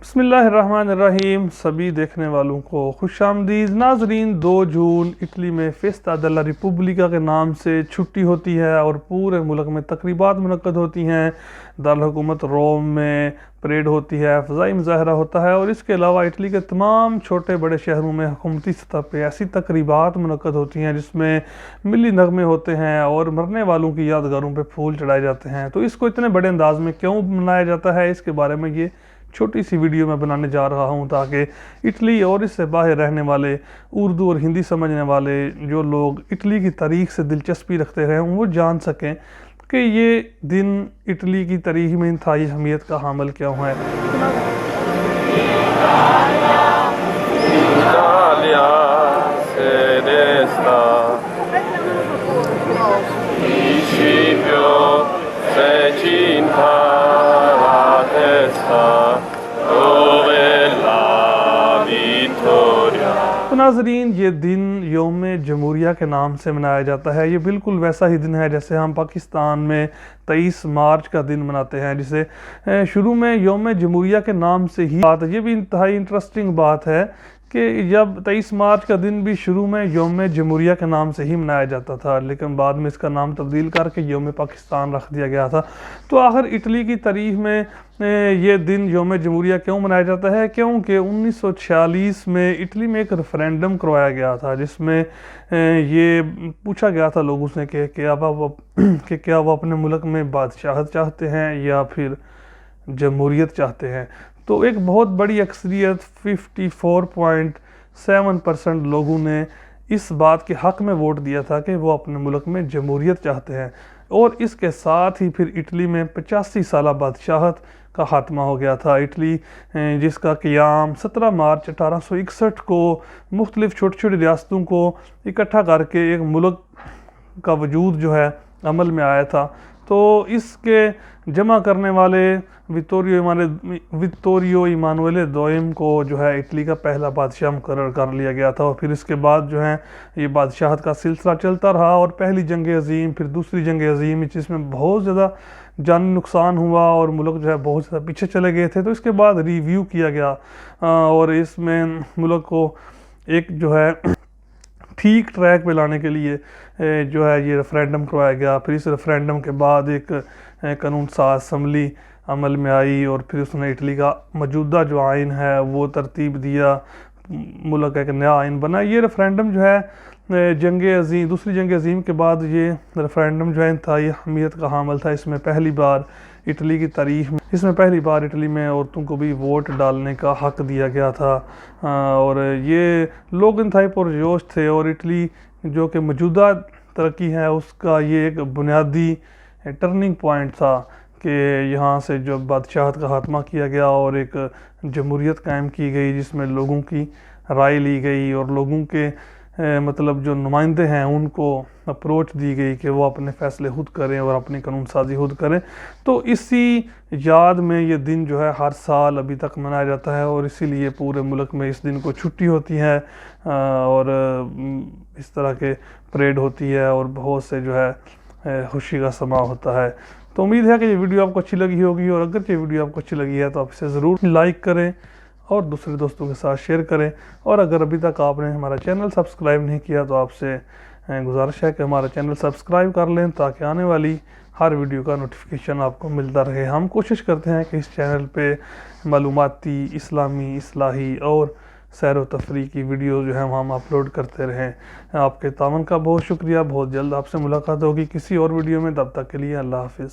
बिस्मिल्लाहिर्रहमानिर्रहीम। सभी देखने वालों को खुशामदीद। नाजरीन, 2 जून इटली में फेस्टा देला रिपब्लिका के नाम से छुट्टी होती है और पूरे मुल्क में तकरीबात मुनक्कद होती हैं। दारुल हुकूमत रोम में परेड होती है, फ़ज़ाई मुज़ाहरा होता है और इसके अलावा इटली के तमाम छोटे बड़े शहरों में हुकूमती सतह पे ऐसी तकरीबात मुनक्कद होती हैं जिसमें मिली नगमे होते हैं और मरने वालों की यादगारों पे फूल चढ़ाए जाते हैं। तो इसको इतने बड़े अंदाज में क्यों मनाया जाता है, इसके बारे में ये छोटी सी वीडियो मैं बनाने जा रहा हूँ ताकि इटली और इससे बाहर रहने वाले उर्दू और हिंदी समझने वाले जो लोग इटली की तारीख से दिलचस्पी रखते हैं वो जान सकें कि ये दिन इटली की तारीख में इंतहाई अहमियत का हामिल क्यों है। तो नाज़रीन, ये दिन यौम जमहूरिया के नाम से मनाया जाता है। ये बिल्कुल वैसा ही दिन है जैसे हम पाकिस्तान में 23 मार्च का दिन मनाते हैं, जिसे शुरू में यौम जमहूरिया के नाम से ही बात है। ये भी इंतहाई इंटरेस्टिंग बात है कि जब 23 मार्च का दिन भी शुरू में यौम जमहूरिया के नाम से ही मनाया जाता था, लेकिन बाद में इसका नाम तब्दील करके यौम पाकिस्तान रख दिया गया था। तो आखिर इटली की तारीख में ये दिन यौम जमहूरिया क्यों मनाया जाता है? क्योंकि 1946 में इटली में एक रेफरेंडम करवाया गया था जिसमें ये पूछा गया था लोगों से कि क्या वो अपने मुल्क में बादशाहत चाहते हैं या फिर जमहूरियत चाहते हैं। तो एक बहुत बड़ी अक्सरियत 54.7% लोगों ने इस बात के हक़ में वोट दिया था कि वो अपने मुल्क में जमहूरियत चाहते हैं। और इसके साथ ही फिर इटली में 85 साला बादशाहत का ख़ात्मा हो गया था। इटली जिसका क़याम 17 मार्च 1861 को मुख्तलिफ़ छोटी छोटी रियासतों को इकट्ठा करके एक मुल्क का वजूद जो है अमल में आया था। तो इसके जमा करने वाले वित्तोरियो इमानुएले दोयम को जो है इटली का पहला बादशाह मुकर्रर कर लिया गया था। और फिर इसके बाद जो है ये बादशाहत का सिलसिला चलता रहा और पहली जंग अज़ीम, फिर दूसरी जंग अज़ीम, जिसमें बहुत ज़्यादा जानी नुकसान हुआ और मुल्क जो है बहुत ज़्यादा पीछे चले गए थे। तो इसके बाद रिव्यू किया गया और इसमें मुल्क को एक जो है ठीक ट्रैक पे लाने के लिए जो है ये रेफरेंडम करवाया गया। फिर इस रेफरेंडम के बाद एक कानून साज असम्बली अमल में आई और फिर उसने इटली का मौजूदा जो आइन है वो तरतीब दिया, मुल्क का एक नया आइन बना। ये रेफरेंडम जो है दूसरी जंग अज़ीम के बाद ये रेफरेंडम जो है इंतहाई अहमियत का हामिल था। इसमें पहली बार इटली की तारीख में इटली में औरतों को भी वोट डालने का हक़ दिया गया था और ये लोग इंतहाई पुरजोश थे। और इटली जो कि मौजूदा तरक्की है उसका ये एक बुनियादी टर्निंग पॉइंट था कि यहाँ से जो बादशाहत का खात्मा किया गया और एक जमहूरियत कायम की गई जिसमें लोगों की राय ली गई और लोगों के मतलब जो नुमाइंदे हैं उनको अप्रोच दी गई कि वो अपने फ़ैसले खुद करें और अपनी कानून साजी खुद करें। तो इसी याद में ये दिन जो है हर साल अभी तक मनाया जाता है और इसीलिए पूरे मुल्क में इस दिन को छुट्टी होती है और इस तरह के परेड होती है और बहुत से जो है खुशी का समा होता है। तो उम्मीद है कि ये वीडियो आपको अच्छी लगी होगी और अगर ये वीडियो आपको अच्छी लगी है तो आप इसे ज़रूर लाइक करें और दूसरे दोस्तों के साथ शेयर करें। और अगर अभी तक आपने हमारा चैनल सब्सक्राइब नहीं किया तो आपसे गुजारिश है कि हमारा चैनल सब्सक्राइब कर लें ताकि आने वाली हर वीडियो का नोटिफिकेशन आपको मिलता रहे। हम कोशिश करते हैं कि इस चैनल पे मालूमाती, इस्लामी, इस्लाही और सैर व तफरीह की वीडियो जो है हम अपलोड करते रहें। आपके तावन का बहुत शुक्रिया। बहुत जल्द आपसे मुलाकात होगी किसी और वीडियो में। तब तक के लिए अल्लाह हाफ़िज़।